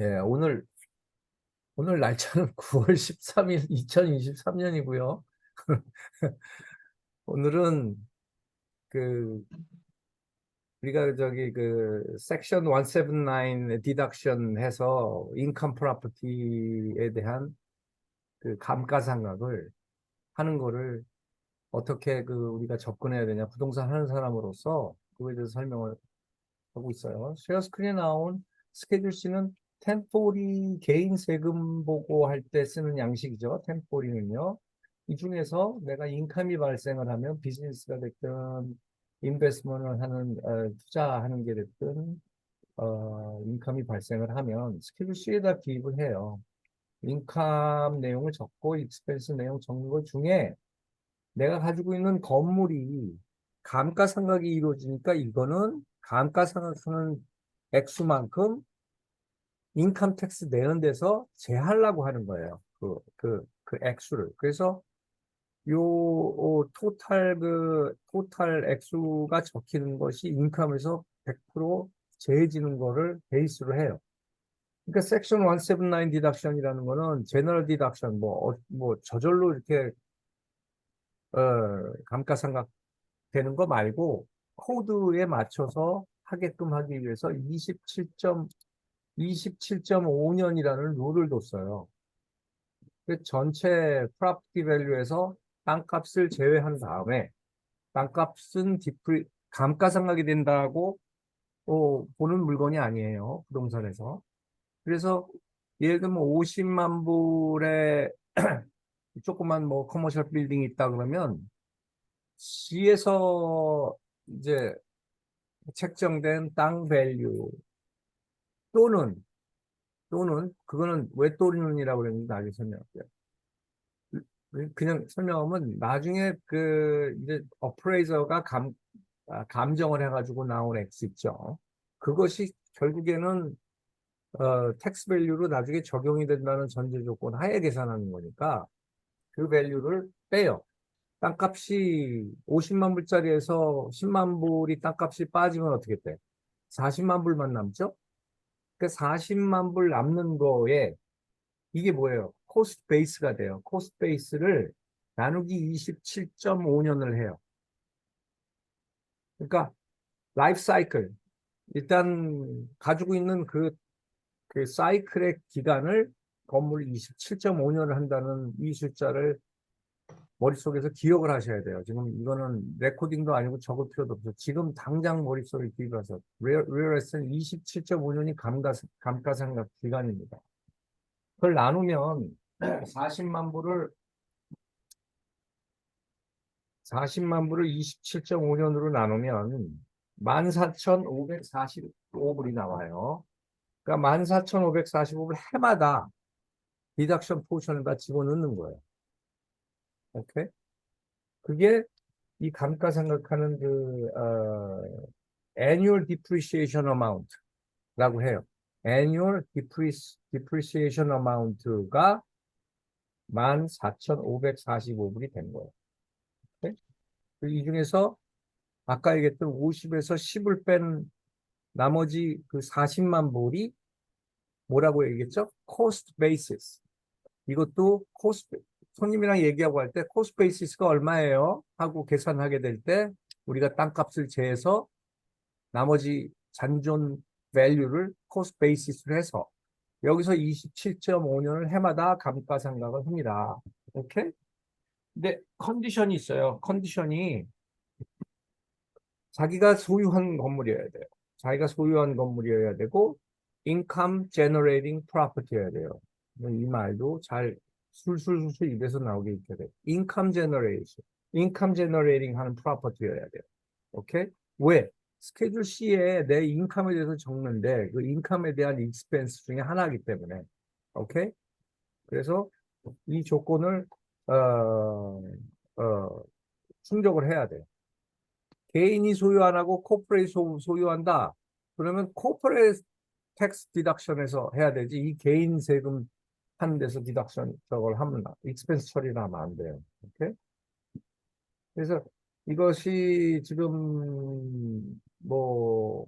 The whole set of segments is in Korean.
예, 오늘 날짜는 9월 13일 2023년이고요. 오늘은 그 우리가 저기 그 섹션 179 디덕션 해서 인컴 프로퍼티에 대한 그 감가상각을 하는 거를 어떻게 그 우리가 접근해야 되냐, 부동산 하는 사람으로서 그거에 대해서 설명을 하고 있어요. 쉐어 스크린에 나온 스케줄 C는 1040 개인 세금 보고할 때 쓰는 양식이죠. 1040은요. 이 중에서 내가 인컴이 발생을 하면 비즈니스가 됐든 인베스트먼을 하는 투자하는 게 됐든 인컴이 발생을 하면 스케줄 C에다 기입을 해요. 인컴 내용을 적고 익스펜스 내용 적는 것 중에 내가 가지고 있는 건물이 감가상각이 이루어지니까 이거는 감가상각하는 액수만큼 인컴 텍스 내는 데서 제하려고 하는 거예요. 그 액수를. 그래서 토탈 액수가 적히는 것이 인컴에서 100% 제해지는 거를 베이스로 해요. 그러니까 섹션 179 디덕션이라는 거는 제너럴 디덕션 뭐 저절로 이렇게 감가상각 되는 거 말고 코드에 맞춰서 하게끔 하기 위해서 27.5년이라는 룰을 뒀어요. 그 전체 프로퍼티 밸류에서 땅값을 제외한 다음에 땅값은 감가상각이 된다고 보는 물건이 아니에요. 부동산에서. 그래서 예를 들면 50만 불에 조그만 뭐 커머셜 빌딩이 있다 그러면 시에서 이제 책정된 땅 밸류 또는 그거는 왜 또는이라고 그랬는지 나중에 설명할게요. 그냥 설명하면 나중에 그 이제 어프레이저가 감정을 해가지고 나온 X 있죠. 그것이 결국에는 텍스 밸류로 나중에 적용이 된다는 전제 조건 하에 계산하는 거니까 그 밸류를 빼요. 땅값이 50만 불짜리에서 10만 불이 땅값이 빠지면 어떻게 돼? 40만 불만 남죠? 그 40만 불 남는 거에 이게 뭐예요? 코스트 베이스가 돼요. 코스트 베이스를 나누기 27.5년을 해요. 그러니까 라이프 사이클. 일단 가지고 있는 그 사이클의 기간을 건물 27.5년을 한다는 이 숫자를 머릿속에서 기억을 하셔야 돼요. 지금 이거는 레코딩도 아니고 적을 필요도 없어요. 지금 당장 머릿속에 기억하셔서 리얼에스는 27.5년이 감가상각 기간입니다. 그걸 나누면 40만 불을 40만 불을 27.5년으로 나누면 14,545불이 나와요. 그러니까 14,545불 해마다 디덕션 포션을 다 집어넣는 거예요. 오케이? 그게 이 감가상각하는 annual depreciation amount라고 해요. annual depreciation amount가 14,545불이 된 거예요. 오케이? 이 중에서 아까 얘기했던 50에서 10을 뺀 나머지 그 40만 불이 뭐라고 얘기했죠? cost basis. 이것도 손님이랑 얘기하고 할 때 cost basis가 얼마예요? 하고 계산하게 될 때 우리가 땅값을 제해서 나머지 잔존 value를 cost basis로 해서 여기서 27.5년을 해마다 감가상각을 합니다. 오케이? 근데 컨디션이 있어요. 컨디션이 자기가 소유한 건물이어야 돼요. 자기가 소유한 건물이어야 되고 income generating property여야 돼요. 이 말도 잘 술술술 입에서 나오게 있게 돼요. income generating 하는 property여야 돼요. 오케이? 왜? 스케줄 C에 내 인컴에 대해서 적는데 그 인컴에 대한 expense 중에 하나이기 때문에 오케이? 그래서 이 조건을 어, 어, 충족을 해야 돼요. 개인이 소유 안 하고 코퍼레이트 소유한다. 그러면 코퍼레이트 텍스 디덕션에서 해야 되지. 이 개인 세금 하는 데서 디덕션 저걸 하면 익스펜스 처리를 하면 안 돼요. 오케이? 그래서 이것이 지금 뭐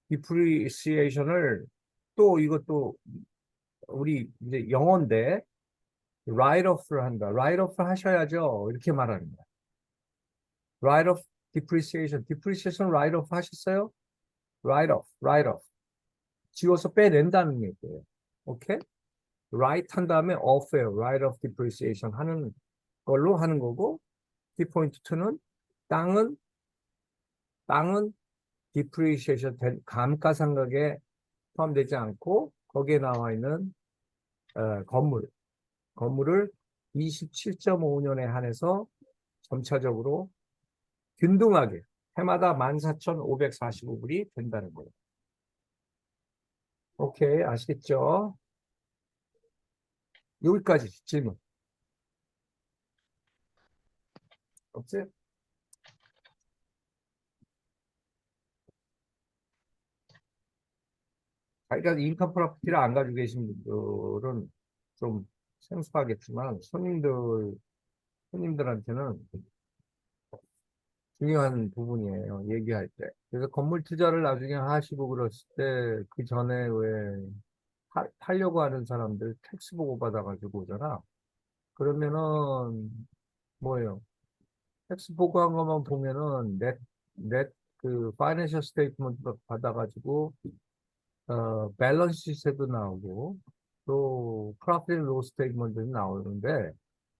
디프리시에이션을 또 이것도 우리 이제 영어인데 write off를 한다. write off 하셔야죠. 이렇게 말하는 거야. write off depreciation. depreciation write off 하셨어요? write off. 지워서 빼낸다는 얘기예요. 오케이? write 한 다음에 off예요. write off depreciation 하는 걸로 하는 거고, 키포인트 2는 땅은 depreciation 감가상각에 포함되지 않고 거기에 나와 있는 건물을 27.5년에 한해서 점차적으로 균등하게 해마다 14,545불이 된다는 거예요. 오케이, 아시겠죠? 여기까지 질문. 없어요? 자기가 인컴 프로퍼티를 안 가지고 계신 분들은 좀 생소하겠지만 손님들한테는 중요한 부분이에요. 얘기할 때. 그래서 건물 투자를 나중에 하시고 그랬을 때 그 전에 왜 팔려고 하는 사람들 텍스 보고 받아가지고 오잖아. 그러면은 뭐예요? 텍스 보고한 것만 보면은 넷 파이낸셜 스테이트먼트 받아가지고 밸런스 시트도 나오고 또 프로핏 앤 로스 스테이트먼트도 나오는데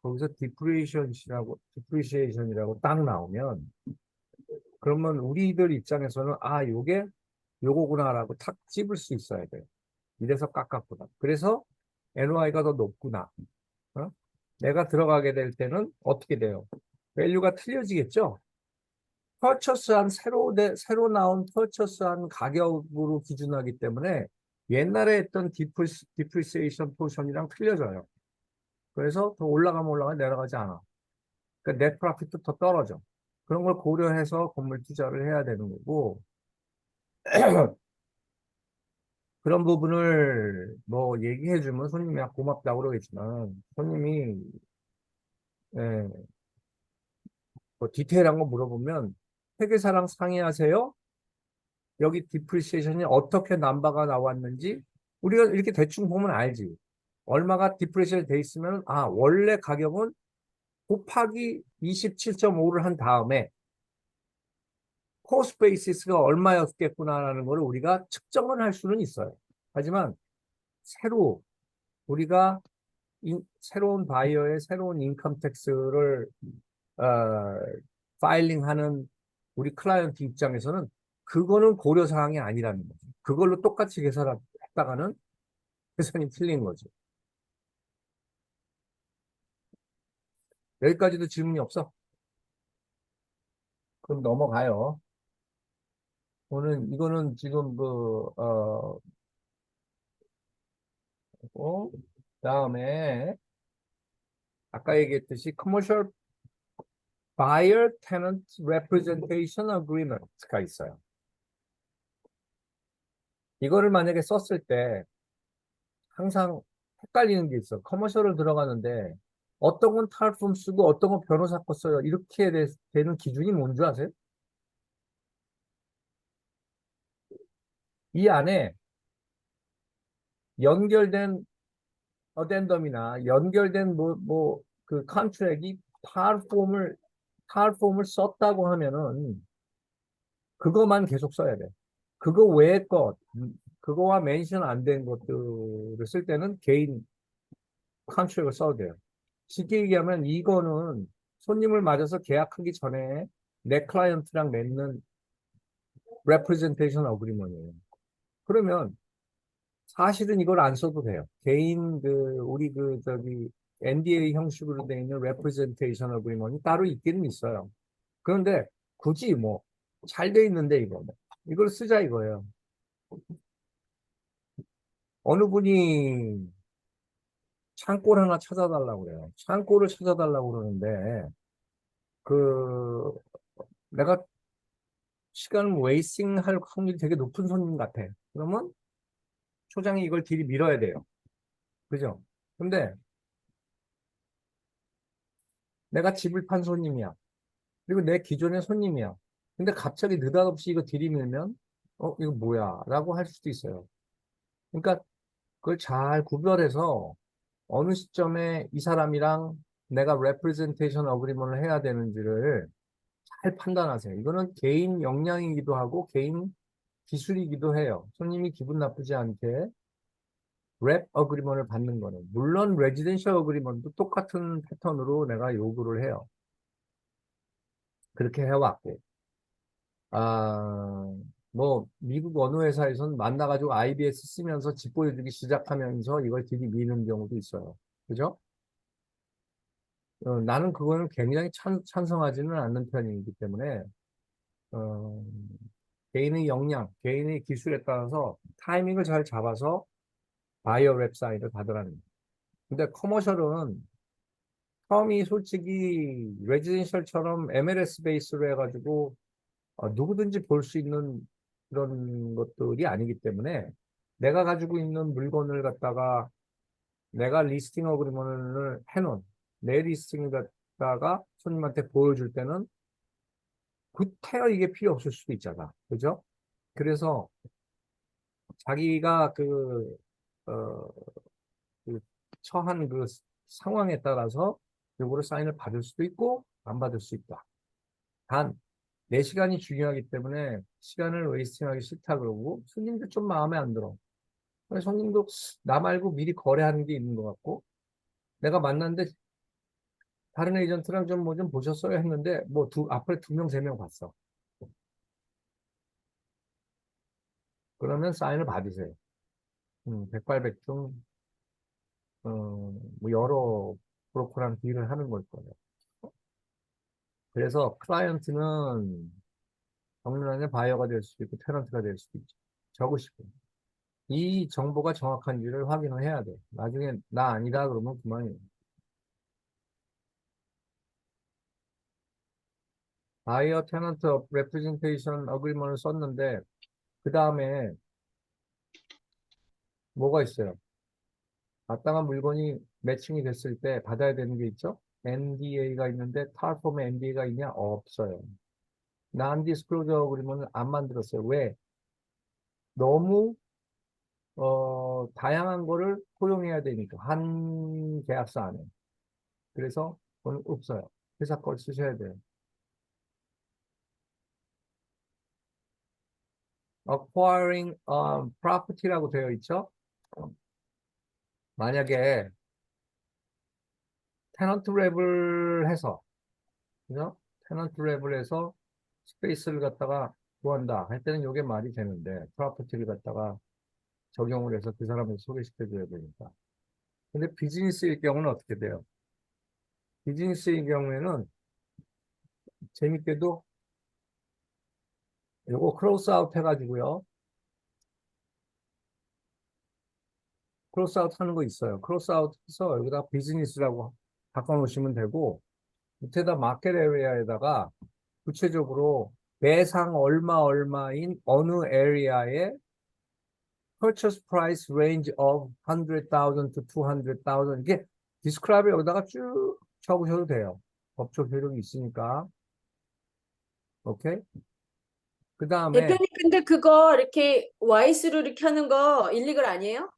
거기서 디프리시에이션이라고 딱 나오면 그러면 우리들 입장에서는 아 요게 요거구나라고 탁 찝을 수 있어야 돼요. 이래서 깎았구나. 그래서 NOI가 더 높구나. 어? 내가 들어가게 될 때는 어떻게 돼요? 밸류가 틀려지겠죠? 새로 나온 퍼처스한 가격으로 기준하기 때문에 옛날에 했던 디프리시에이션 포션이랑 틀려져요. 그래서 더 올라가면 내려가지 않아. 그러니까 넷 프로핏도 더 떨어져. 그런 걸 고려해서 건물 투자를 해야 되는 거고 그런 부분을 뭐 얘기해주면 손님이 고맙다고 그러겠지만 손님이 예, 뭐 디테일한 거 물어보면 회계사랑 상의하세요? 여기 디프리시에이션이 어떻게 남바가 나왔는지 우리가 이렇게 대충 보면 알지. 얼마가 디프리시에이션 돼 있으면 아 원래 가격은 곱하기 27.5를 한 다음에 코스트 베이시스가 얼마였겠구나라는 걸 우리가 측정을 할 수는 있어요. 하지만 새로 우리가 새로운 바이어의 새로운 인컴 텍스를 어, 파일링하는 우리 클라이언트 입장에서는 그거는 고려 사항이 아니라는 거죠. 그걸로 똑같이 계산을 했다가는 계산이 틀린 거죠. 여기까지도 질문이 없어? 그럼 넘어가요. 오늘 이거는 지금 다음에 아까 얘기했듯이 Commercial Buyer Tenant Representation Agreement가 있어요. 이거를 만약에 썼을 때 항상 헷갈리는 게 있어. 커머셜을 들어가는데 어떤 건 탈품 쓰고 어떤 건 변호사 거 써요. 이렇게 되는 기준이 뭔지 아세요? 이 안에 연결된 어덴덤이나 연결된 그 컨트랙이 탈폼을 썼다고 하면은 그거만 계속 써야 돼. 그거 외의 그거와 멘션 안 된 것들을 쓸 때는 개인 컨트랙을 써도 돼요. 쉽게 얘기하면 이거는 손님을 맞아서 계약하기 전에 내 클라이언트랑 맺는 representation agreement이에요. 그러면 사실은 이걸 안 써도 돼요. 개인 우리 NDA 형식으로 되어 있는 representation agreement이 따로 있기는 있어요. 그런데 굳이 뭐 잘 돼 있는데 이걸 쓰자 이거예요. 어느 분이 창고를 하나 찾아달라고 그래요. 창고를 찾아달라고 그러는데 그 내가 시간 웨이싱 할 확률이 되게 높은 손님 같아. 그러면 초장이 이걸 들이밀어야 돼요. 그죠? 근데 내가 집을 판 손님이야. 그리고 내 기존의 손님이야. 근데 갑자기 느닷없이 이거 들이밀면 이거 뭐야? 라고 할 수도 있어요. 그러니까 그걸 잘 구별해서 어느 시점에 이 사람이랑 내가 representation agreement을 해야 되는지를 잘 판단하세요. 이거는 개인 역량이기도 하고 개인 기술이기도 해요. 손님이 기분 나쁘지 않게 랩 어그리먼을 받는 거는. 물론 레지던셜 어그리먼도 똑같은 패턴으로 내가 요구를 해요. 그렇게 해왔고. 아, 뭐 미국 어느 회사에서는 만나가지고 IBS 쓰면서 집 보여주기 시작하면서 이걸 들이미는 경우도 있어요. 그죠? 나는 그거는 굉장히 찬성하지는 않는 편이기 때문에 어, 개인의 역량, 개인의 기술에 따라서 타이밍을 잘 잡아서 바이어 랩 사인을 받으라는 거예요. 근데 커머셜은 처음이 솔직히 레지던셜처럼 MLS 베이스로 해가지고 누구든지 볼 수 있는 그런 것들이 아니기 때문에 내가 가지고 있는 물건을 갖다가 내가 리스팅 어그리먼을 해놓은 내 리스팅을 갖다가 손님한테 보여줄 때는 구태여 이게 필요 없을 수도 있잖아. 그죠? 그래서 자기가 어, 그 처한 그 상황에 따라서 요거를 사인을 받을 수도 있고 안 받을 수 있다. 단, 내 시간이 중요하기 때문에 시간을 웨이스팅하기 싫다 그러고 손님도 좀 마음에 안 들어. 그래서 손님도 나 말고 미리 거래하는 게 있는 것 같고 내가 만났는데 다른 에이전트랑 좀 뭐 좀 보셨어요 했는데 뭐 앞에 두 명, 세 명 봤어. 그러면 사인을 받으세요. 백발백중 뭐 여러 브로커랑 딜을 하는 걸 거예요. 그래서 클라이언트는 정면에 바이어가 될 수도 있고 테넌트가 될 수도 있죠. 적으시고. 이 정보가 정확한지를 확인을 해야 돼. 나중에 나 아니다 그러면 그만이에요. 바이어 테넌트 레프레젠테이션 어그리먼을 썼는데 그 다음에 뭐가 있어요? 마땅한 물건이 매칭이 됐을 때 받아야 되는 게 있죠? NDA가 있는데 탈폼에 NDA가 있냐? 없어요. 난 디스클로저 어그리먼을 안 만들었어요. 왜? 너무 다양한 거를 포용해야 되니까 한 계약서 안에. 그래서 그건 없어요. 회사 걸 쓰셔야 돼요. acquiring property라고 되어 있죠. 만약에 테넌트 랩을 해서, 그죠? 테넌트 랩을 해서 스페이스를 갖다가 구한다 할 때는 이게 말이 되는데, 프로퍼티를 갖다가 적용을 해서 그 사람을 소개시켜 줘야 되니까. 근데 비즈니스의 경우는 어떻게 돼요? 비즈니스의 경우에는 재밌게도 요거 크로스 아웃 해가지고요. 크로스 아웃 하는 거 있어요. 크로스 아웃 해서 여기다 비즈니스라고 바꿔놓으시면 되고, 밑에다 마켓 에리아에다가 구체적으로 매상 얼마 얼마인 어느 에리아의 purchase price range of 100,000 to 200,000 이게 디스크라이브 여기다가 쭉 적으셔도 돼요. 법적 효력이 있으니까. 오케이? 그 다음에 대표님, 근데 그거 이렇게 와이스로 이렇게 하는 거 일리글 아니에요?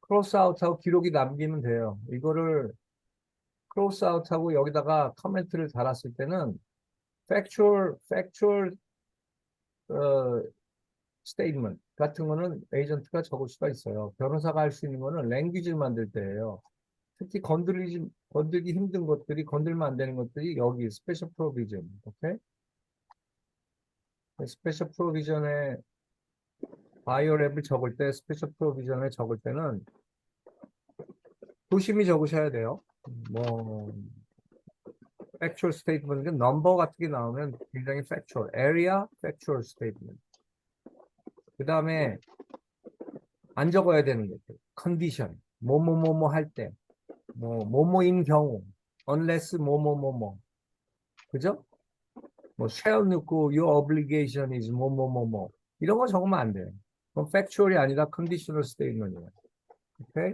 크로스아웃하고 기록이 남기면 돼요. 이거를 크로스아웃하고 여기다가 커멘트를 달았을 때는 factual 어, 스테이트먼트 같은 거는 에이전트가 적을 수가 있어요. 변호사가 할 수 있는 거는 랭귀지를 만들 때예요. 특히 건들기 힘든 것들이, 건들면 안 되는 것들이 여기 스페셜 프로비전, 오케이? 스페셜 프로비전에 바이오 랩을 적을 때, 스페셜 프로비전에 적을 때는 조심히 적으셔야 돼요. 뭐, factual statement, 넘버 같은 게 나오면 굉장히 factual, area, factual statement. 그 다음에 안 적어야 되는 것들, condition, 뭐뭐뭐뭐 할 때, 뭐뭐인 경우, unless 뭐뭐뭐뭐, 그죠? 뭐 shall 넣고 your obligation is 뭐뭐뭐뭐 이런 거 적으면 안 돼요. 그건 factual이 아니라 conditional statement이에요. 오케이?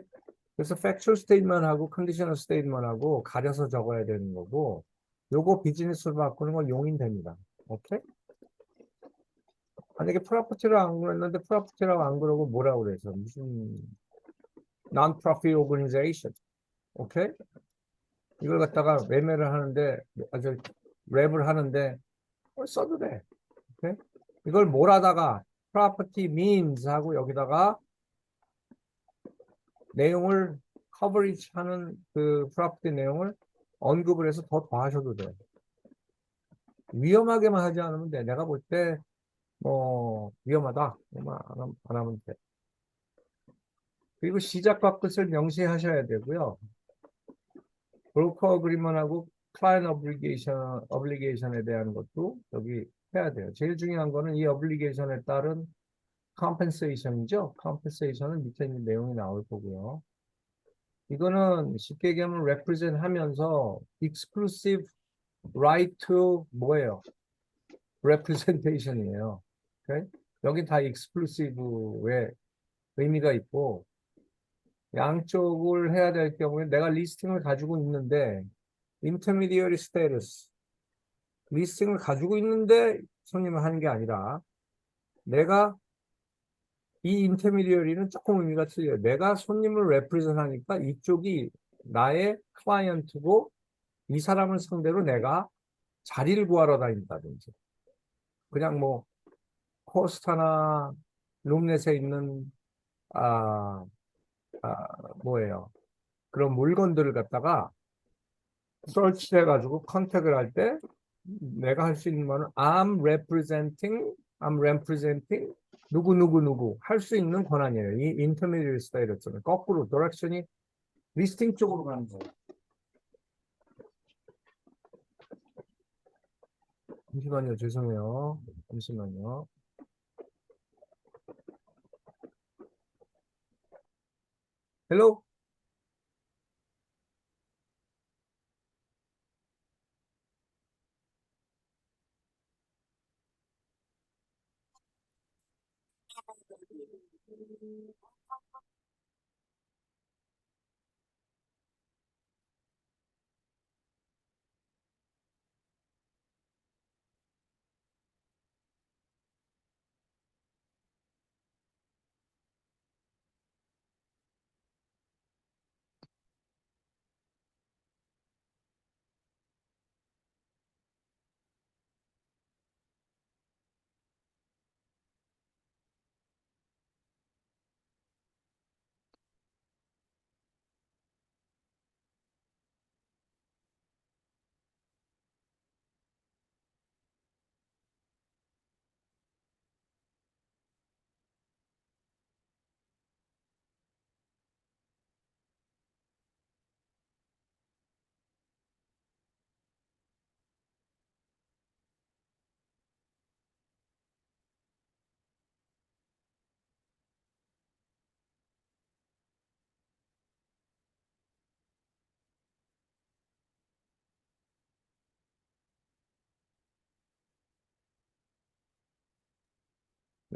그래서 factual statement하고 conditional statement하고 가려서 적어야 되는 거고, 요거 비즈니스로 바꾸는 건 용인됩니다. 오케이? 만약에 프로퍼티를 안 그랬는데 프로퍼티라고 안 그러고 뭐라고 그래서 무슨 non-profit organization, 오케이? 이걸 갖다가 매매를 하는데 아주 랩을 하는데 써도 돼. 오케이? 이걸 몰아다가 property means 하고 여기다가 내용을 커버리지 하는 그 프로퍼티 내용을 언급을 해서 더 더하셔도 돼. 위험하게만 하지 않으면 돼. 내가 볼 때 뭐 위험하다. 안 하면 돼. 그리고 시작과 끝을 명시하셔야 되고요. 브로커 어그리먼하고 클라이언트 어블리게이션에 대한 것도 여기 해야 돼요. 제일 중요한 거는 이 어블리게이션에 따른 컴펜세이션이죠. 컴펜세이션은 밑에 있는 내용이 나올 거고요. 이거는 쉽게 얘기하면 represent 하면서 exclusive right to 뭐예요? representation이에요. 오케이? 여기 다 exclusive의 의미가 있고 양쪽을 해야 될 경우에 내가 리스팅을 가지고 있는데 intermediary status 리스팅을 가지고 있는데 손님을 하는 게 아니라 내가 이 인터미디어리는 조금 의미가 틀려요. 내가 손님을 represent 하니까 이쪽이 나의 클라이언트고 이 사람을 상대로 내가 자리를 구하러 다닌다든지 그냥 뭐 코스타나 룸넷에 있는 아, 뭐예요? 그런 물건들을 갖다가 서치해가지고 컨택을 할 때 내가 할 수 있는 거는 I'm representing 누구 할 수 있는 권한이에요. 이 인터미디얼 스타일이었잖아요. 거꾸로 디렉션이 리스팅 쪽으로 가는 거예요. 잠시만요. 죄송해요. 잠시만요. 헬로?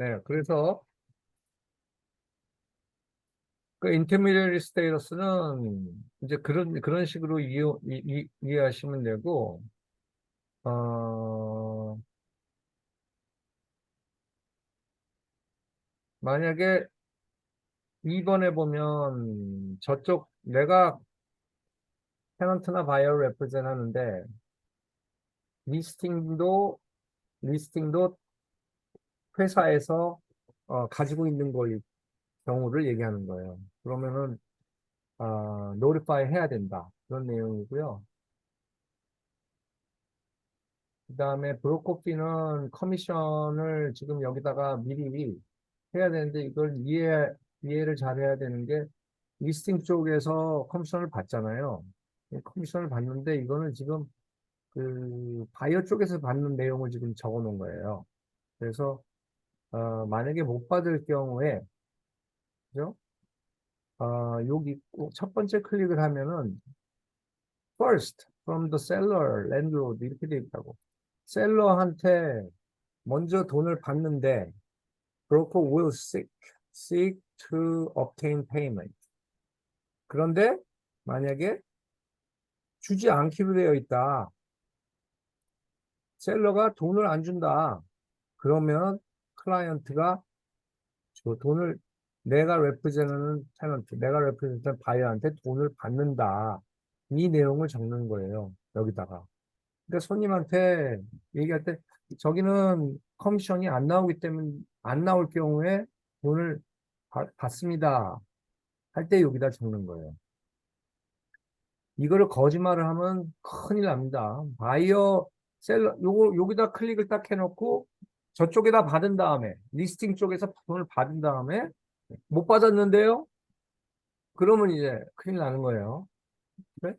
네, 그래서 그 인터미디어리 스테이터스는 이제 그런 식으로 이해하시면 되고 어, 만약에 2번에 보면 저쪽 내가 테넌트나 바이어를 레프레젠 하는데 리스팅도 리스팅도 회사에서 가지고 있는 거의 경우를 얘기하는 거예요. 그러면은 노티파이 해야 된다. 그런 내용이고요. 그다음에 브로커피는 커미션을 지금 여기다가 미리 해야 되는데 이걸 이해를 잘 해야 되는 게 리스팅 쪽에서 커미션을 받잖아요. 커미션을 받는데 이거는 지금 그 바이어 쪽에서 받는 내용을 지금 적어 놓은 거예요. 그래서 만약에 못 받을 경우에 그죠? 여기 첫 번째 클릭을 하면은 first from the seller, landlord 이렇게 돼 있다고. 셀러한테 먼저 돈을 받는데 broker will seek to obtain payment. 그런데 만약에 주지 않기로 되어 있다. 셀러가 돈을 안 준다. 그러면 클라이언트가 저 돈을 내가 레프레젠하는 테넌트, 내가 레프레젠한 바이어한테 돈을 받는다. 이 내용을 적는 거예요. 여기다가. 그러니까 손님한테 얘기할 때 저기는 커미션이 안 나오기 때문에 안 나올 경우에 돈을 받습니다. 할 때 여기다 적는 거예요. 이거를 거짓말을 하면 큰일 납니다. 바이어 셀러 요거 여기다 클릭을 딱 해놓고 저쪽에다 받은 다음에 리스팅 쪽에서 돈을 받은 다음에 못 받았는데요? 그러면 이제 큰일 나는 거예요. 그래?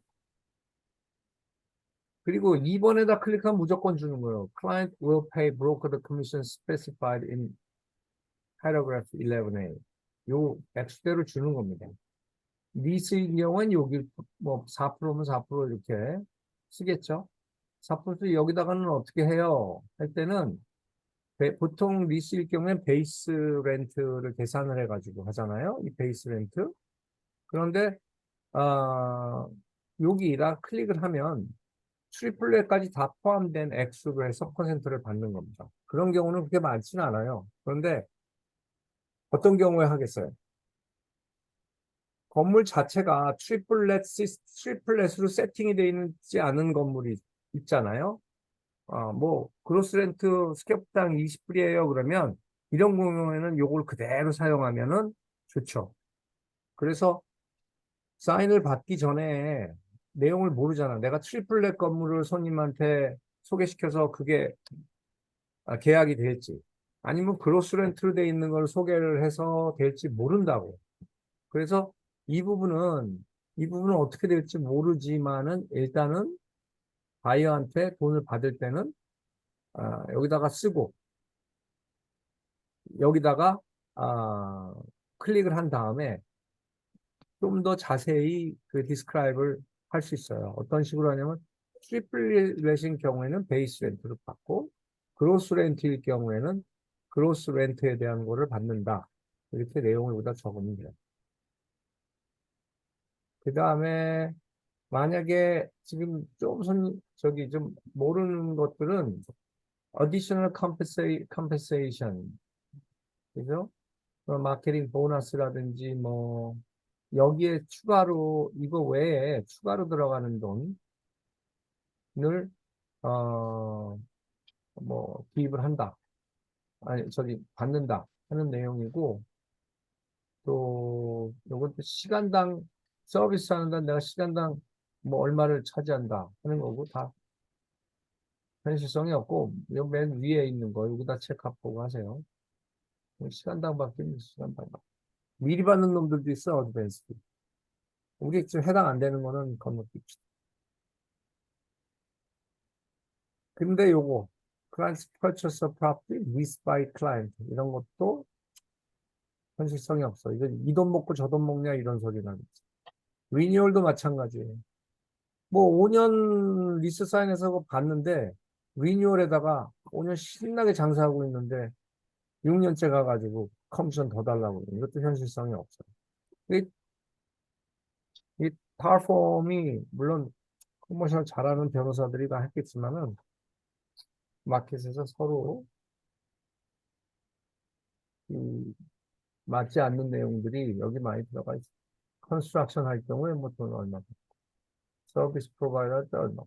그리고 2번에다 클릭하면 무조건 주는 거예요. Client will pay broker the commission specified in paragraph 11A. 요 액수대로 주는 겁니다. 리스인 경우는 여기 뭐 4%면 4% 이렇게 쓰겠죠. 4% 여기다가는 어떻게 해요? 할 때는 보통 리스일 경우엔 베이스 렌트를 계산을 해가지고 하잖아요. 이 베이스 렌트. 그런데 여기다 클릭을 하면 트리플렛까지 다 포함된 액수로 해서 퍼센트를 받는 겁니다. 그런 경우는 그렇게 많지는 않아요. 그런데 어떤 경우에 하겠어요? 건물 자체가 트리플렛으로 세팅이 되어 있지 않은 건물이 있잖아요. 뭐 그로스 렌트 스퀘어당 20불이에요. 그러면 이런 경우에는 요걸 그대로 사용하면은 좋죠. 그래서 사인을 받기 전에 내용을 모르잖아. 내가 트리플렛 건물을 손님한테 소개시켜서 그게 계약이 될지 아니면 그로스 렌트로 돼 있는 걸 소개를 해서 될지 모른다고. 그래서 이 부분은 어떻게 될지 모르지만은 일단은 바이어한테 돈을 받을 때는 여기다가 쓰고 여기다가 아, 클릭을 한 다음에 좀 더 자세히 그 디스크라이브를 할 수 있어요. 어떤 식으로 하냐면 트리플렛인 경우에는 베이스 렌트를 받고 그로스 렌트일 경우에는 그로스 렌트에 대한 거를 받는다. 이렇게 내용을 여기다 적으면 돼요. 그 다음에 만약에 지금 저기 좀 모르는 것들은 additional compensation, 그죠? 마케팅 보너스라든지 뭐 여기에 추가로 이거 외에 추가로 들어가는 돈을 어 뭐 기입을 한다. 아니 저기 받는다 하는 내용이고 또 요것도 시간당 서비스 하는데 내가 시간당 뭐 얼마를 차지한다 하는 거고 다 현실성이 없고 요 맨 위에 있는 거 여기다 체크하고 하세요. 시간당 받기는 시간당 받기. 미리 받는 놈들도 있어 어드밴스. 우리 지금 해당 안 되는 거는 건너뛰읍시다. 근데 요거 client purchase of property leased by client 이런 것도 현실성이 없어. 이건 이 돈 먹고 저 돈 먹냐 이런 소리 나겠지. 리뉴얼도 마찬가지예요. 뭐 5년 리스 사인해서 봤는데 리뉴얼에다가 5년 신나게 장사하고 있는데 6년째 가가지고 커미션 더 달라고 이것도 현실성이 없어요. 이, 이 파폼이 물론 커머셜 잘하는 변호사들이 다 했겠지만은 마켓에서 서로 이 맞지 않는 내용들이 여기 많이 들어가 있어요. 컨스트럭션 할 경우에 뭐 돈 얼마, 서비스 프로바이더 할 때 얼마.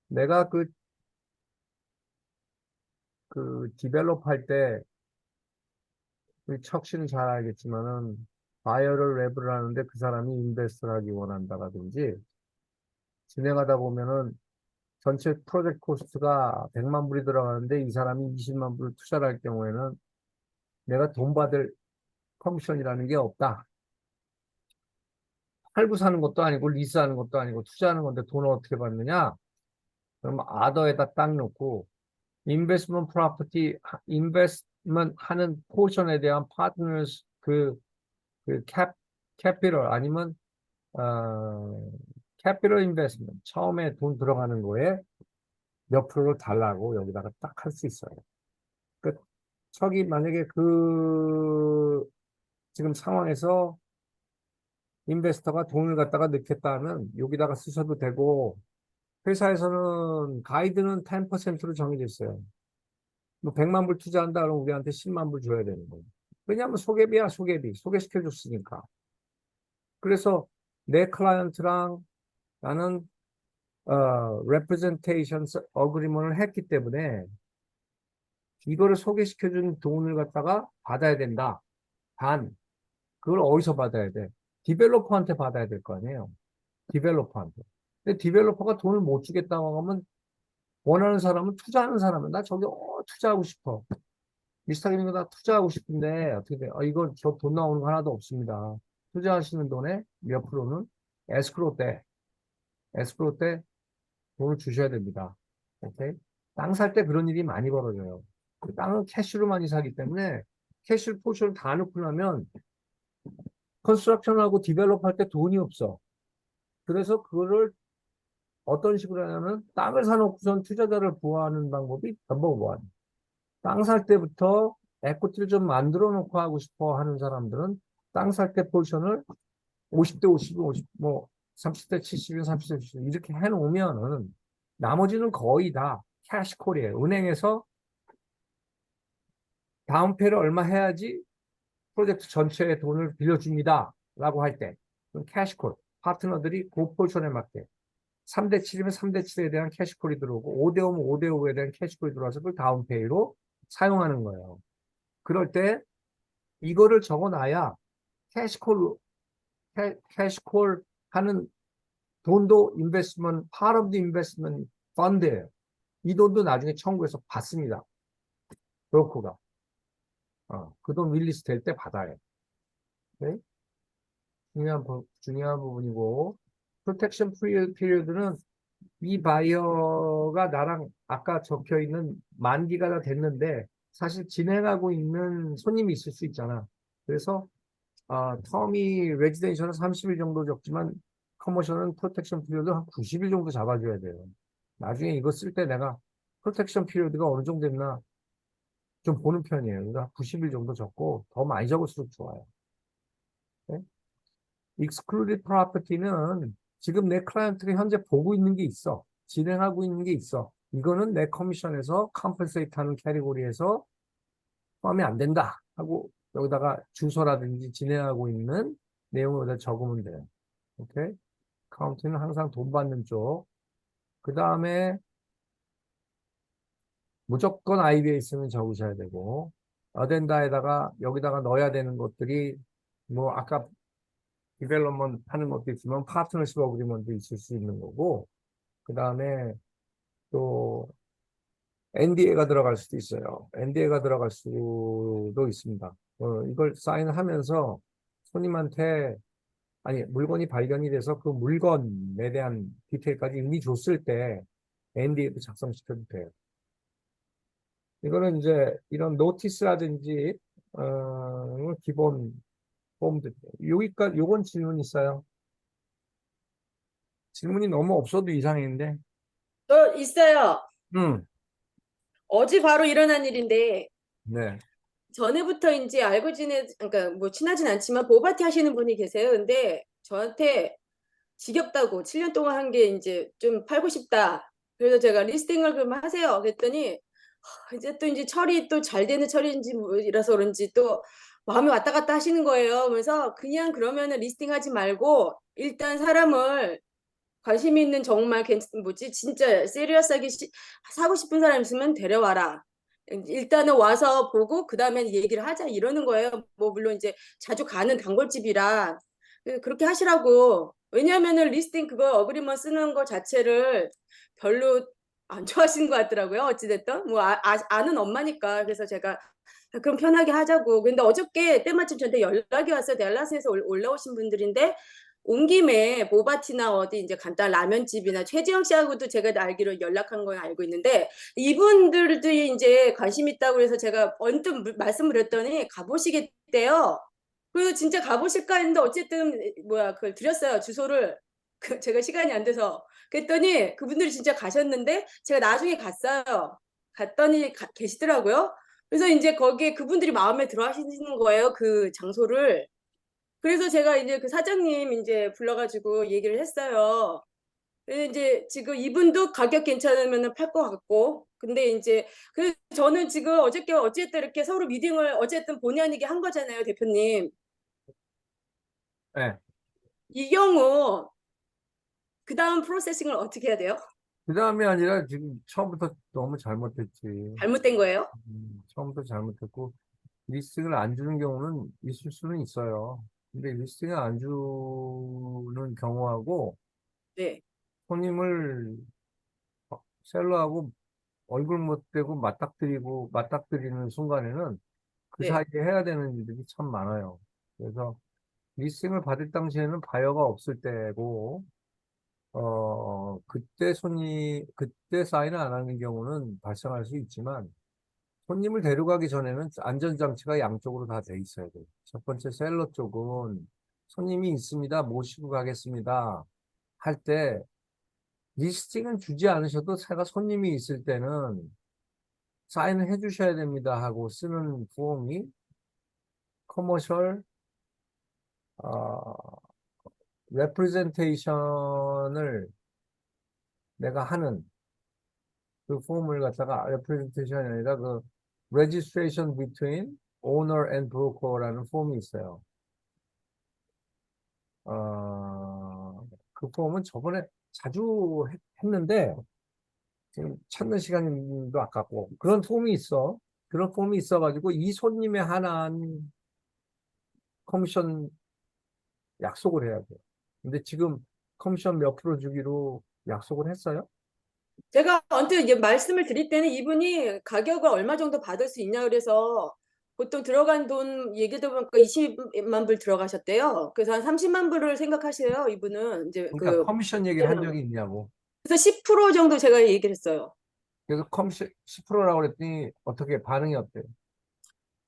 내가 디벨롭 할 때, 우리 척 씨는 잘 알겠지만은, 바이어를 랩을 하는데 그 사람이 인베스트를 하기 원한다라든지, 진행하다 보면은 전체 프로젝트 코스트가 100만 불이 들어가는데 이 사람이 20만 불을 투자를 할 경우에는 내가 돈 받을 커미션이라는 게 없다. 팔고 사는 것도 아니고 리스하는 것도 아니고 투자하는 건데 돈을 어떻게 받느냐? 그럼 아더에다 딱 놓고 인베스트먼트 프로퍼티 인베스트먼트 하는 포션에 대한 파트너스 그 캐피럴 아니면 캐피럴 인베스트먼트 처음에 돈 들어가는 거에 몇 프로를 달라고 여기다가 딱 할 수 있어요. 그 저기 만약에 지금 상황에서 인베스터가 돈을 갖다가 넣겠다면 여기다가 쓰셔도 되고 회사에서는 가이드는 10%로 정해져 있어요. 뭐 100만 불 투자한다 그러면 우리한테 10만 불 줘야 되는 거예요. 왜냐하면 소개비야, 소개비. 소개시켜 줬으니까. 그래서 내 클라이언트랑 나는 representations agreement을 했기 때문에 이거를 소개시켜 준 돈을 갖다가 받아야 된다. 단, 그걸 어디서 받아야 돼? 디벨로퍼한테 받아야 될 거 아니에요. 디벨로퍼한테. 근데 디벨로퍼가 돈을 못 주겠다고 하면 원하는 사람은 투자하는 사람은 나 저기 투자하고 싶어. 비슷하게 다 투자하고 싶은데 어떻게 돼? 이거 저 돈 나오는 거 하나도 없습니다. 투자하시는 돈의 몇 프로는 에스크로 때 돈을 주셔야 됩니다. 오케이? 땅 살 때 그런 일이 많이 벌어져요. 그 땅은 캐시로 많이 사기 때문에 캐시 포션을 다 넣고 나면 컨스트럭션하고 디벨롭 할 때 돈이 없어. 그래서 그거를 어떤 식으로 하냐면 땅을 사놓고선 투자자를 보호하는 방법이 넘버 원. 땅 살 때부터 에코티를 좀 만들어 놓고 하고 싶어 하는 사람들은 땅 살 때 포션을 50대 50, 50, 뭐 30대 70, 30대 70 이렇게 해놓으면은 나머지는 거의 다 캐시콜이에요. 은행에서 다운페이를 얼마 해야지 프로젝트 전체에 돈을 빌려줍니다. 라고 할 때, 캐시콜. 파트너들이 그 포션에 맞게 3대 7이면 3대 7에 대한 캐시콜이 들어오고 5대 5면 5대 5에 대한 캐시콜이 들어와서 그걸 다운페이로 사용하는 거예요. 그럴 때 이거를 적어놔야 캐시콜, 캐시콜 하는 돈도 인베스트먼트, part of the investment fund예요. 이 돈도 나중에 청구해서 받습니다. 브로커가. 그 돈 릴리스 될 때 받아요. 네? 중요한 부분이고, 프로텍션 피리어드는 이 바이어가 나랑 아까 적혀 있는 만기가 다 됐는데, 사실 진행하고 있는 손님이 있을 수 있잖아. 그래서, 텀이 레지던셜은 30일 정도 적지만, 커머셜은 프로텍션 피리어드 한 90일 정도 잡아줘야 돼요. 나중에 이거 쓸 때 내가 프로텍션 피리어드가 어느 정도 됐나 좀 보는 편이에요. 그러니까 90일 정도 적고, 더 많이 적을수록 좋아요. 네? excluded property는 지금 내 클라이언트가 현재 보고 있는 게 있어. 진행하고 있는 게 있어. 이거는 내 커미션에서 컴pen세이트 하는 캐리고리에서 포함이 안 된다 하고 여기다가 주소라든지 진행하고 있는 내용을 여기다 적으면 돼요. 오케이? 카운트는 항상 돈 받는 쪽. 그 다음에 무조건 아이디에 있으면 적으셔야 되고 어덴다에다가 여기다가 넣어야 되는 것들이 뭐 아까 디벨롭먼트 하는 것도 있지만 파트너십 어그리먼트 있을 수 있는 거고 그 다음에 또 NDA가 들어갈 수도 있어요. NDA가 들어갈 수도 있습니다. 이걸 사인하면서 손님한테 아니 물건이 발견이 돼서 그 물건에 대한 디테일까지 이미 줬을 때 NDA도 작성시켜도 돼요. 이거는 이제 이런 노티스라든지 기본 폼들 여기까지 요건 질문 있어요. 질문이 너무 없어도 이상했는데. 있어요. 음. 어제 바로 일어난 일인데 네. 전에부터 이제 알고 그러니까 뭐 친하진 않지만 보바티 하시는 분이 계세요. 근데 저한테 지겹다고 7년 동안 한 게 이제 좀 팔고 싶다. 그래서 제가 리스팅을 그럼 하세요. 그랬더니 이제 또 이제 철이 또 잘 되는 철인지 뭐이라서 그런지 또 마음이 왔다 갔다 하시는 거예요. 그래서 그냥 그러면은 리스팅 하지 말고 일단 사람을 관심 있는 정말 뭐지 진짜 시리어스하게 사고 싶은 사람 있으면 데려와라. 일단은 와서 보고 그 다음에 얘기를 하자 이러는 거예요. 뭐 물론 이제 자주 가는 단골집이라 그렇게 하시라고. 왜냐하면은 리스팅 그거 어그리먼 쓰는 거 자체를 별로 안 좋아하시는 것 같더라고요. 어찌됐든 뭐 아는 엄마니까. 그래서 제가 그럼 편하게 하자고. 근데 어저께 때마침 저한테 연락이 왔어요. 댈러스에서 올라오신 분들인데 온 김에 보바티나 어디 이제 간단 라면집이나 최지영 씨하고도 제가 알기로 연락한 걸 알고 있는데 이분들도 이제 관심 있다고 해서 제가 언뜻 말씀을 드렸더니 가보시겠대요. 그래서 진짜 가보실까 했는데 어쨌든 뭐야 그걸 드렸어요 주소를. 제가 시간이 안 돼서 그랬더니 그분들이 진짜 가셨는데 제가 나중에 갔어요. 갔더니 계시더라고요. 그래서 이제 거기에 그분들이 마음에 들어 하시는 거예요. 그 장소를. 그래서 제가 이제 그 사장님 이제 불러가지고 얘기를 했어요. 이제 지금 이분도 가격 괜찮으면 팔 것 같고. 근데 이제 그 저는 지금 어저께 어쨌든 이렇게 서로 미팅을 어쨌든 본의 아니게 한 거잖아요, 대표님. 네. 이 경우 그 다음 프로세싱을 어떻게 해야 돼요? 그 다음이 아니라 지금 처음부터 너무 잘못했지. 잘못된 거예요? 처음부터 잘못했고, 리스팅을 안 주는 경우는 있을 수는 있어요. 근데 리스팅을 안 주는 경우하고 네, 손님을 셀러하고 얼굴 못 대고 맞닥뜨리는 순간에는 그 네. 사이에 해야 되는 일들이 참 많아요. 그래서 리스팅을 받을 당시에는 바이어가 없을 때고, 그때 사인을 안 하는 경우는 발생할 수 있지만, 손님을 데려가기 전에는 안전장치가 양쪽으로 다 돼 있어야 돼요. 첫 번째 셀러 쪽은 손님이 있습니다. 모시고 가겠습니다. 할 때 리스팅은 주지 않으셔도 제가 손님이 있을 때는 사인을 해 주셔야 됩니다 하고 쓰는 폼이 커머셜 레프레젠테이션을 내가 하는 그 폼을 갖다가 레프레젠테이션이 아니라 그 registration between owner and broker라는 폼이 있어요. 그 폼은 저번에 자주 했는데 지금 찾는 시간도 아깝고 그런 폼이 있어. 그런 폼이 있어가지고 이 손님에 한한 커미션 약속을 해야 돼요. 근데 지금 커미션 몇 프로 주기로 약속을 했어요? 제가 언뜻 이제 말씀을 드릴 때는 이분이 가격을 얼마 정도 받을 수 있냐 그래서 보통 들어간 돈 얘기 들어보니까 20만 불 들어가셨대요. 그래서 한 30만 불을 생각하세요. 이분은 이제 그러니까 그 커미션 얘기를 한 적이 있냐고. 그래서 10% 정도 제가 얘기를 했어요. 그래서 커미션 10%라고 그랬더니 어떻게 반응이 어때요?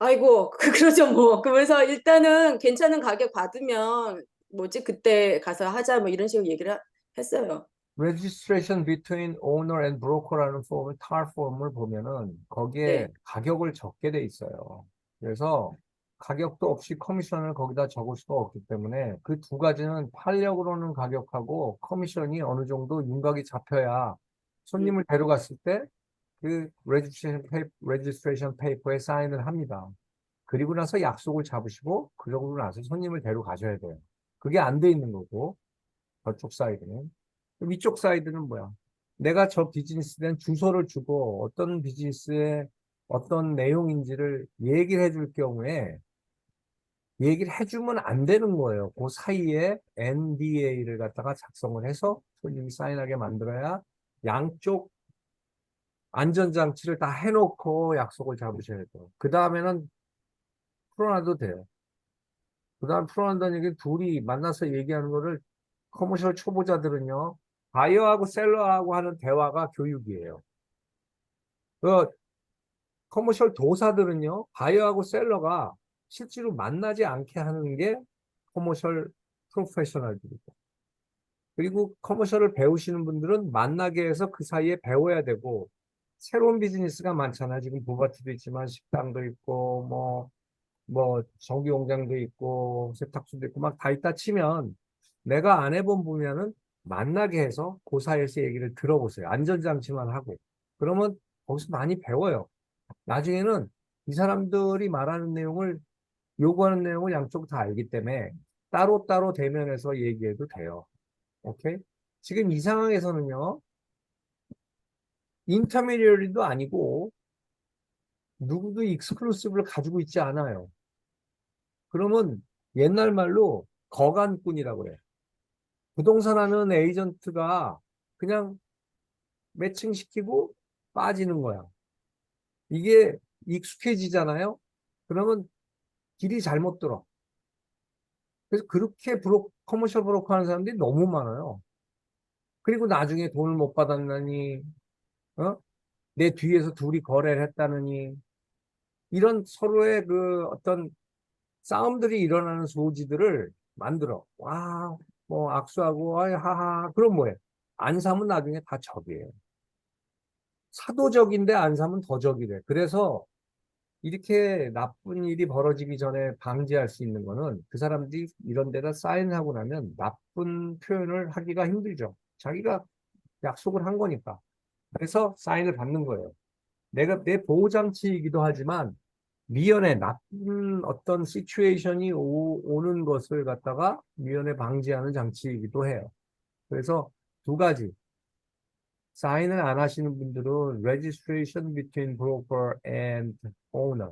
아이고, 그러죠, 뭐. 그래서 일단은 괜찮은 가격 받으면, 뭐지, 그때 가서 하자, 뭐 이런 식으로 얘기를 했어요. Registration between owner and broker라는 폼을 TAR 폼을 보면은 거기에 네, 가격을 적게 돼 있어요. 그래서 가격도 없이 커미션을 거기다 적을 수가 없기 때문에 그 두 가지는 팔려고 그러는 가격하고 커미션이 어느 정도 윤곽이 잡혀야 음, 손님을 데려갔을 때 그 registration paper에 사인을 합니다. 그리고 나서 약속을 잡으시고 그러고 나서 손님을 데려가셔야 돼요. 그게 안 돼 있는 거고 저쪽 사이드는. 위쪽 사이드는 뭐야? 내가 저 비즈니스에 대한 주소를 주고 어떤 비즈니스의 어떤 내용인지를 얘기를 해줄 경우에 얘기를 해주면 안 되는 거예요. 그 사이에 NDA를 갖다가 작성을 해서 손님이 사인하게 만들어야 양쪽 안전장치를 다 해놓고 약속을 잡으셔야 돼요. 그 다음에는 풀어놔도 돼요. 그 다음 풀어난다는 얘기 둘이 만나서 얘기하는 거를 커머셜 초보자들은요, 바이어하고 셀러하고 하는 대화가 교육이에요. 그 커머셜 도사들은요, 바이어하고 셀러가 실제로 만나지 않게 하는 게 커머셜 프로페셔널들이고. 그리고 커머셜을 배우시는 분들은 만나게 해서 그 사이에 배워야 되고, 새로운 비즈니스가 많잖아. 지금 부가티도 있지만 식당도 있고, 뭐 전기 공장도 있고 세탁소도 있고 막 다 있다 치면 내가 안 해본 분야는 만나게 해서 그 사이에서 얘기를 들어보세요. 안전장치만 하고. 그러면 거기서 많이 배워요. 나중에는 이 사람들이 말하는 내용을 요구하는 내용을 양쪽 다 알기 때문에 따로따로 대면해서 얘기해도 돼요. 오케이? 지금 이 상황에서는요. 인터미디어리도 아니고 누구도 익스클루시브를 가지고 있지 않아요. 그러면 옛날 말로 거간꾼이라고 해요. 부동산 하는 에이전트가 그냥 매칭시키고 빠지는 거야. 이게 익숙해지잖아요. 그러면 길이 잘못 들어. 그래서 그렇게 커머셜 브로커 하는 사람들이 너무 많아요. 그리고 나중에 돈을 못 받았느니, 어? 내 뒤에서 둘이 거래를 했다느니, 이런 서로의 그 어떤 싸움들이 일어나는 소지들을 만들어. 와, 뭐 악수하고, 아이, 하하. 그럼 뭐해? 안 사면 나중에 다 적이에요. 사도 적인데 안 사면 더 적이래. 그래서 이렇게 나쁜 일이 벌어지기 전에 방지할 수 있는 거는 그 사람들이 이런 데다 사인하고 나면 나쁜 표현을 하기가 힘들죠. 자기가 약속을 한 거니까. 그래서 사인을 받는 거예요. 내가 내 보호장치이기도 하지만 미연에 나쁜 어떤 시츄에이션이 오는 것을 갖다가 미연에 방지하는 장치이기도 해요. 그래서 두 가지. 사인을 안 하시는 분들은 registration between broker and owner.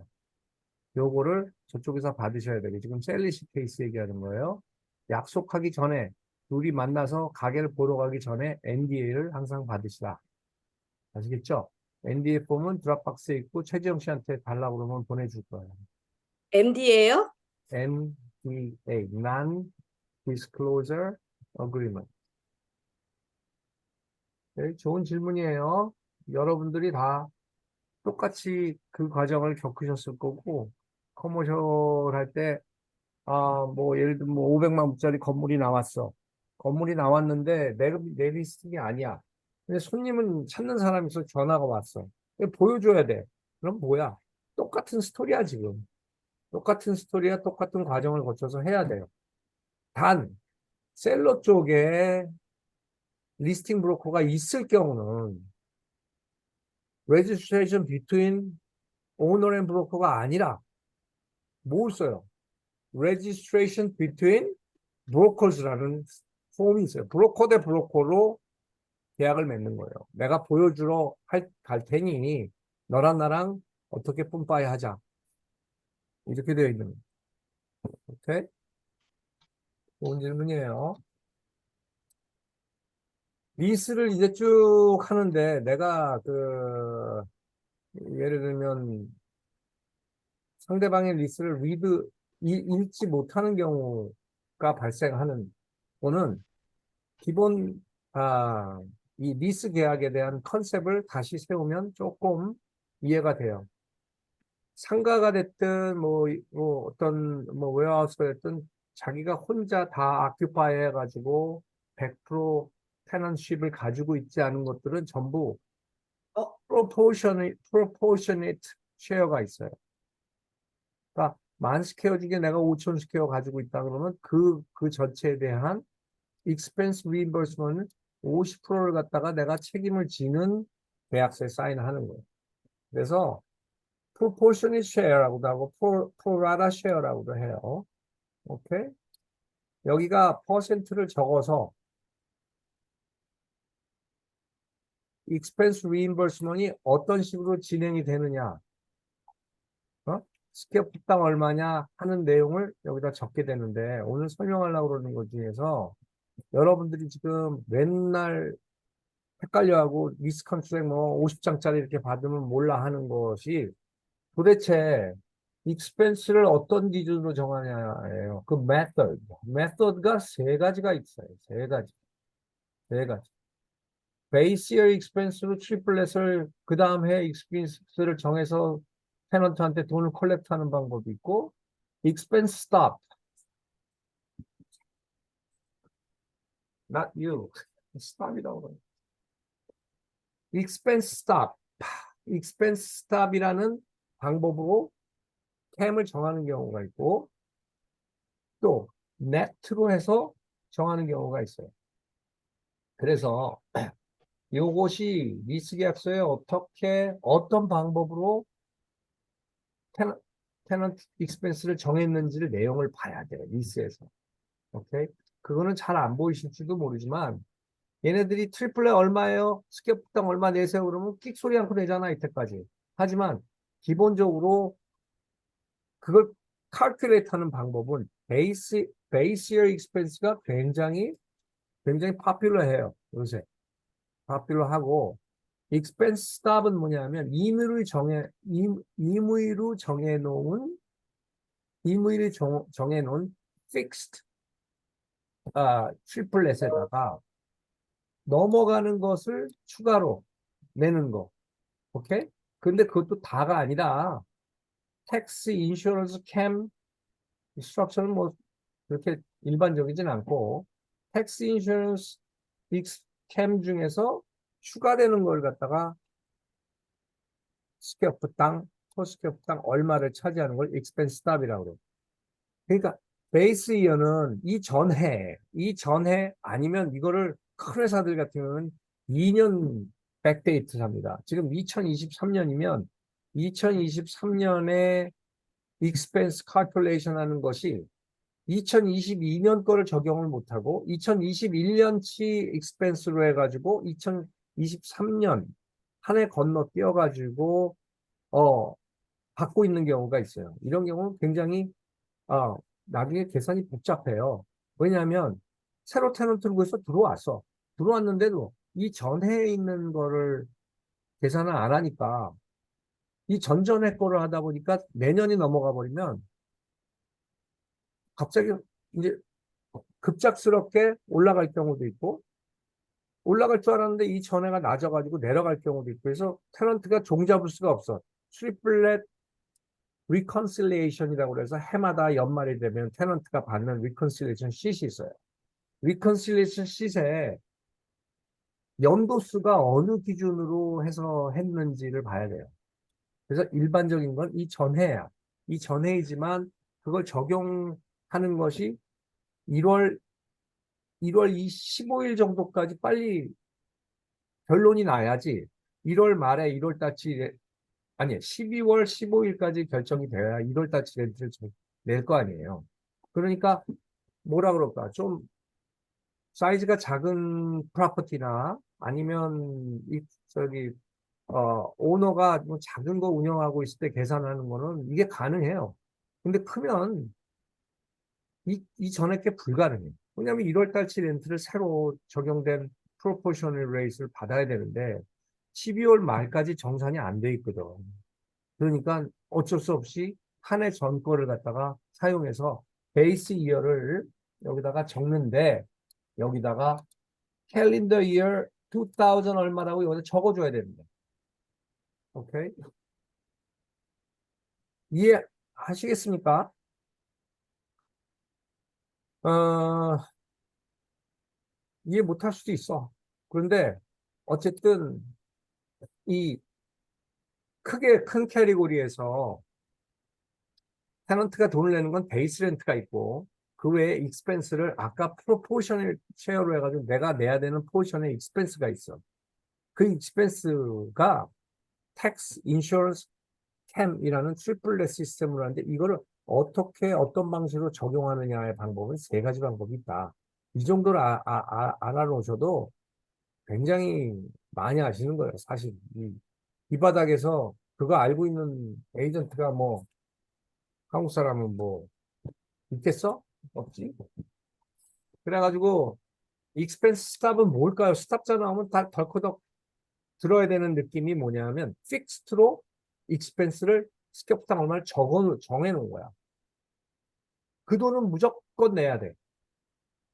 요거를 저쪽에서 받으셔야 되고 지금 셀리시 케이스 얘기하는 거예요. 약속하기 전에 둘이 만나서 가게를 보러 가기 전에 NDA를 항상 받으시라. 아시겠죠? NDA 폼은 드랍박스에 있고 최지영 씨한테 달라고 그러면 보내줄 거예요. MD예요? NDA, Non-Disclosure Agreement. 네, 좋은 질문이에요. 여러분들이 다 똑같이 그 과정을 겪으셨을 거고, 커머셜 할 때, 뭐, 예를 들면 뭐 500만 불짜리 건물이 나왔어. 건물이 나왔는데 내 리스팅이 아니야. 근데 손님은 찾는 사람이 있어 전화가 왔어. 이거 보여줘야 돼. 그럼 뭐야? 똑같은 스토리야, 지금. 똑같은 스토리야, 똑같은 과정을 거쳐서 해야 돼요. 단, 셀러 쪽에 리스팅 브로커가 있을 경우는 registration between owner and broker가 아니라 뭘 써요? registration between brokers라는 폼이 있어요. 브로커 대 브로커로 계약을 맺는 거예요. 내가 보여주러 갈 테니 너랑 나랑 어떻게 뿜빠이 하자. 이렇게 되어 있는 거예요. 오케이? 좋은 질문이에요. 리스를 이제 쭉 하는데 내가 예를 들면 상대방의 리스를 읽지 못하는 경우가 발생하는 거는 기본 이 리스 계약에 대한 컨셉을 다시 세우면 조금 이해가 돼요. 상가가 됐든 뭐 어떤 뭐 웨어하우스가 됐든 자기가 혼자 다 아큐파이 해가지고 100% 테넌십을 가지고 있지 않은 것들은 전부 proportionate 쉐어가 있어요. 그러니까 10,000스퀘어 중에 내가 5,000스퀘어 가지고 있다 그러면 그 전체에 대한 expense reimbursement은 50%를 갖다가 내가 책임을 지는 계약서에 사인하는 거예요. 그래서 proportionate share라고도 하고 pro rata share라고도 해요. 오케이? 여기가 퍼센트를 적어서 expense reimbursement이 어떤 식으로 진행이 되느냐, 스퀘어풋당 얼마냐 하는 내용을 여기다 적게 되는데 오늘 설명하려고 그러는 것 중에서 여러분들이 지금 맨날 헷갈려하고 리스 컨트랙 뭐 50장짜리 이렇게 받으면 몰라 하는 것이 도대체 익스펜스를 어떤 기준으로 정하냐예요. 그 메서드가 세 가지가 있어요. 세 가지. 베이스 이어 익스펜스로 트리플렛을 그 다음 해 익스펜스를 정해서 테넌트한테 돈을 컬렉트하는 방법이 있고 익스펜스 스탑, not you, 스탑이라고 그래요. 익스펜스 스탑, 익스펜스 스탑이라는 방법으로 캠을 정하는 경우가 있고 또 네트로 해서 정하는 경우가 있어요. 그래서 이것이 리스 계약서에 어떤 방법으로 테넌트 익스펜스를 정했는지를 내용을 봐야 돼요. 리스에서. 오케이? 그거는 잘 안 보이실지도 모르지만 얘네들이 트리플렛 얼마예요? 스퀘어풋당 얼마 내세요? 그러면 끽 소리 않고 내잖아, 이때까지. 하지만 기본적으로 그걸 칼큘레이트 하는 방법은 베이스 이어 익스펜스가 굉장히 파퓰러해요. 요새. 파퓰러하고 익스펜스 스탑은 뭐냐면 임의로 정해놓은 fixed 트리플렛에다가 넘어가는 것을 추가로 내는 거. 오케이? 근데 그것도 다가 아니라 텍스, 인슈런스, 캠 스트럭처는 뭐 그렇게 일반적이진 않고 텍스, 인슈런스, 캠 중에서 추가되는 걸 갖다가 스퀘어풋당, 토스퀘어풋당 얼마를 차지하는 걸 익스펜스 스탑이라고 그래요. 그러니까 베이스 이어는 이 전해 아니면 이거를 큰 회사들 같은 경우는 2년 백데이트 합니다. 지금 2023년이면 2023년에 expense calculation 하는 것이 2022년 거를 적용을 못하고 2021년치 expense로 해가지고 2023년 한 해 건너뛰어가지고 받고 있는 경우가 있어요. 이런 경우는 굉장히 나중에 계산이 복잡해요. 왜냐하면 새로 테넌트를 구해서 들어왔어. 들어왔는데도 이 전해에 있는 거를 계산을 안 하니까 이 전전에 거를 하다 보니까 내년이 넘어가 버리면 갑자기 이제 급작스럽게 올라갈 경우도 있고 올라갈 줄 알았는데 이 전해가 낮아가지고 내려갈 경우도 있고 해서 테넌트가 종잡을 수가 없어. 트리플렛 리컨실리에이션이라고 그래서 해마다 연말이 되면 테넌트가 받는 리컨실리에이션 쉿이 있어요. 리컨실리에이션 쉿에 연도수가 어느 기준으로 해서 했는지를 봐야 돼요. 그래서 일반적인 건 이 전해야. 이 전해이지만 그걸 적용하는 것이 1월 15일 정도까지 빨리 결론이 나야지 1월 말에 1월 달치 아니 12월 15일까지 결정이 돼야 1월 달치 렌트를 낼 거 아니에요. 그러니까 뭐라 그럴까 좀 사이즈가 작은 프로퍼티나 아니면 오너가 뭐 작은 거 운영하고 있을 때 계산하는 거는 이게 가능해요. 근데 크면 이 전에 게 불가능해. 왜냐하면 1월 달치 렌트를 새로 적용된 프로포셔널 레이스를 받아야 되는데 12월 말까지 정산이 안 돼 있거든. 그러니까 어쩔 수 없이 한 해 전 거를 갖다가 사용해서 베이스 이어를 여기다가 적는데 여기다가 캘린더 이어 2000 얼마라고 여기다 적어줘야 됩니다. 오케이? 이해하시겠습니까? 어, 이해 못할 수도 있어. 그런데 어쨌든 이 크게 큰 캐리고리에서 테넌트가 돈을 내는 건 베이스 렌트가 있고 그 외에 익스펜스를 아까 프로포셔널 쉐어로 해가지고 내가 내야 되는 포션의 익스펜스가 있어. 그 익스펜스가 텍스, 인슈런스, 캠이라는 트리플렛 시스템으로 하는데 이거를 어떻게 어떤 방식으로 적용하느냐의 방법은 세 가지 방법이 있다. 이 정도를 알아놓으셔도 굉장히 많이 아시는 거예요. 사실 이 바닥에서 그거 알고 있는 에이전트가 뭐 한국 사람은 뭐 있겠어? 없지? 그래가지고 익스펜스 스탑은 뭘까요? 스탑자 나오면 다 덜커덕 들어야 되는 느낌이 뭐냐면 픽스트로 익스펜스를 스캡당 얼마를 정해놓은 거야. 그 돈은 무조건 내야 돼.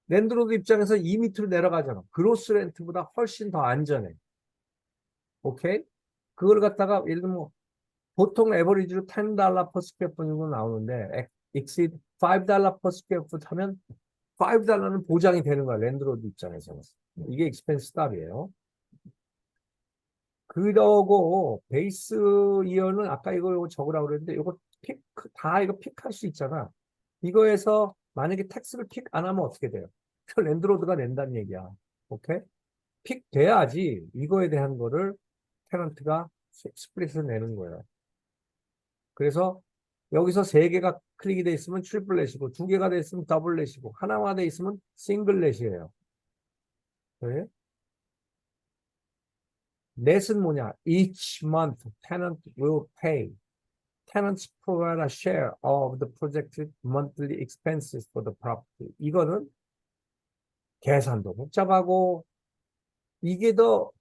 랜드로드 입장에서 이 밑으로 내려가잖아. 그로스 렌트보다 훨씬 더 안전해. 오케이? 그걸 갖다가 예를 들면 보통 에버리지로 $10 per square foot 정도 나오는데 exceed $5 per square foot 하면 $5는 보장이 되는 거야. 랜드로드 입장에서는. 이게 익스펜스 스탑이에요. 그러고 베이스 이어는 아까 이거 적으라고 그랬는데 이거 다 이거 픽할 수 있잖아. 이거에서 만약에 텍스를 픽 안 하면 어떻게 돼요? 랜드로드가 낸다는 얘기야. 오케이? 픽 돼야지 이거에 대한 거를 테넌트가 스플릿을 내는 거예요. 그래서 여기서 세 개가 클릭이 돼 있으면 트리플렛이고 두 개가 돼 있으면 더블렛이고 하나가 돼 있으면 싱글렛이에요. 네? 넷은 뭐냐? Each month tenant will pay. Tenants provide a share of the projected monthly expenses for the property. 이거는 계산도 복잡하고 이게 더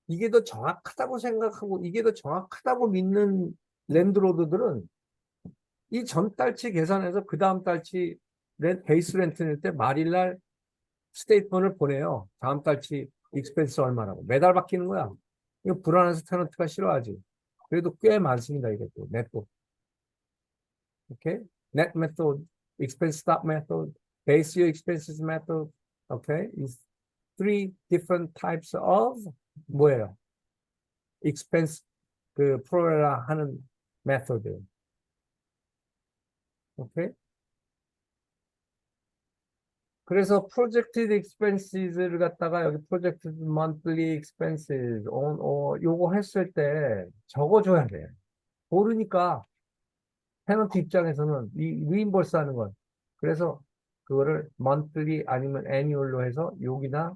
이게 더 정확하다고 생각하고 이게 더 정확하다고 믿는 랜드로드들은 이 전 달치 계산해서 그 다음 달치 베이스 렌트 낼 때 말일날 스테이트먼트를 보내요. 다음 달치 익스펜스 얼마라고. 매달 바뀌는 거야. 이거 불안해서 테너트가 싫어하지. 그래도 꽤 많습니다. 이것도 넷도. 오케이? Net method, expense stop method, base year expenses method. Okay? Is three different types of 뭐예요? expense 그 프로그램 하는 메소드. 오케이? 그래서 projected expenses를 갖다가 여기 projected monthly expenses 요거 했을 때 적어줘야 돼. 모르니까 테너트 입장에서는 이 리임버스 하는 건 그래서 그거를 monthly 아니면 annual로 해서 여기다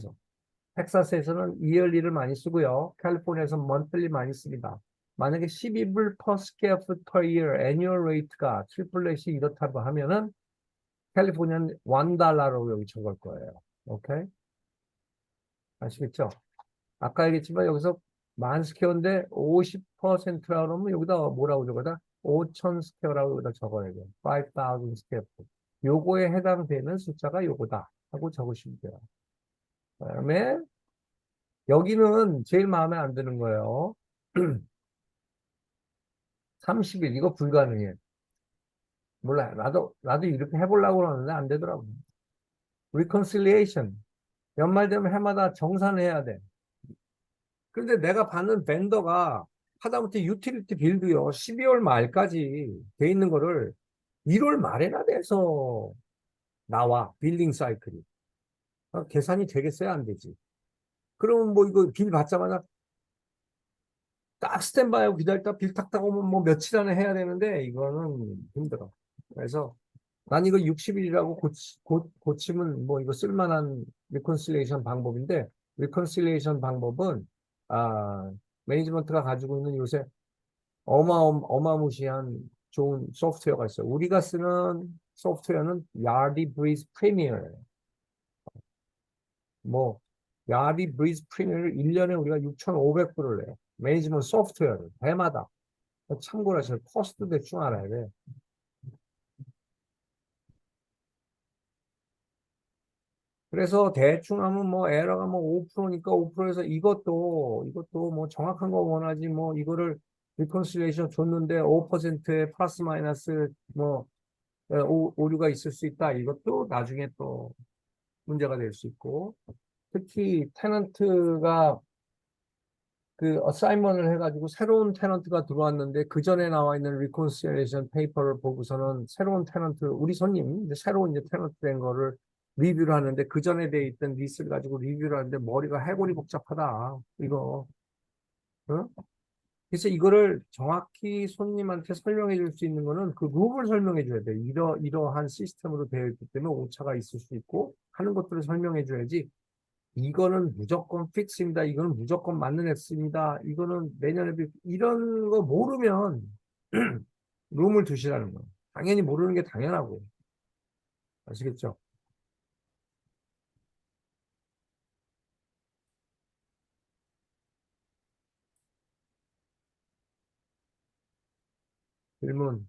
적. 텍사스에서는 yearly를 많이 쓰고요. 캘리포니아에서는 monthly 많이 씁니다. 만약에 12불 per square foot per year annual rate가 트리플렛이 이렇다고 하면은 캘리포니아는 $1로 여기 적을 거예요. 오케이? 아시겠죠? 아까 얘기했지만 여기서 만 스퀘어인데 50%라고 그러면 여기다 뭐라고 적어다? 5,000 스퀘어라고 여기다 적어야 돼요. 5,000 스퀘어. 요거에 해당되는 숫자가 요거다 하고 적으시면 돼요. 그다음에 여기는 제일 마음에 안 드는 거예요. 30일 이거 불가능해. 몰라요. 나도 이렇게 해보려고 그러는데 안 되더라고. reconciliation. 연말 되면 해마다 정산해야 돼. 근데 내가 받는 벤더가 하다못해 유틸리티 빌도요 12월 말까지 돼 있는 거를 1월 말에나 돼서 나와 빌링 사이클이 계산이 되겠어야 안 되지. 그러면 뭐 이거 빌 받자마자 딱 스탠바이하고 기다렸다 빌 탁탁 오면 뭐 며칠 안에 해야 되는데 이거는 힘들어. 그래서 난 이거 60일이라고 고치면 뭐 이거 쓸만한 리콘실레이션 방법인데 리콘실레이션 방법은 매니지먼트가 가지고 있는 요새 어마무시한 좋은 소프트웨어가 있어요. 우리가 쓰는 소프트웨어는 야디 브리즈 프리미어예요. 뭐 야디 브리즈 프리미어를 1년에 우리가 6,500불을 내요. 매니지먼트 소프트웨어를 해마다 참고로 하시면 코스트 대충 알아야 돼. 그래서 대충 하면 뭐 에러가 뭐 5%니까 5%에서 이것도 뭐 정확한 거 원하지 뭐 이거를 리콘실레이션 줬는데 5%의 플러스 마이너스 뭐 오류가 있을 수 있다. 이것도 나중에 또 문제가 될 수 있고 특히 테넌트가 그 어사이먼을 해가지고 새로운 테넌트가 들어왔는데 그 전에 나와 있는 리콘실레이션 페이퍼를 보고서는 새로운 테넌트 우리 손님 이제 새로운 이제 테넌트 된 거를 리뷰를 하는데 그 전에 돼 있던 리스를 가지고 리뷰를 하는데 머리가 해골이 복잡하다 이거 어? 그래서 이거를 정확히 손님한테 설명해 줄 수 있는 거는 그 룰을 설명해 줘야 돼. 이러한 시스템으로 되어 있기 때문에 오차가 있을 수 있고 하는 것들을 설명해 줘야지 이거는 무조건 픽스입니다. 이거는 무조건 맞는 엑스입니다. 이거는 내년에 이런 거 모르면 룸을 두시라는 거예요. 당연히 모르는 게 당연하고. 아시겠죠? 질문.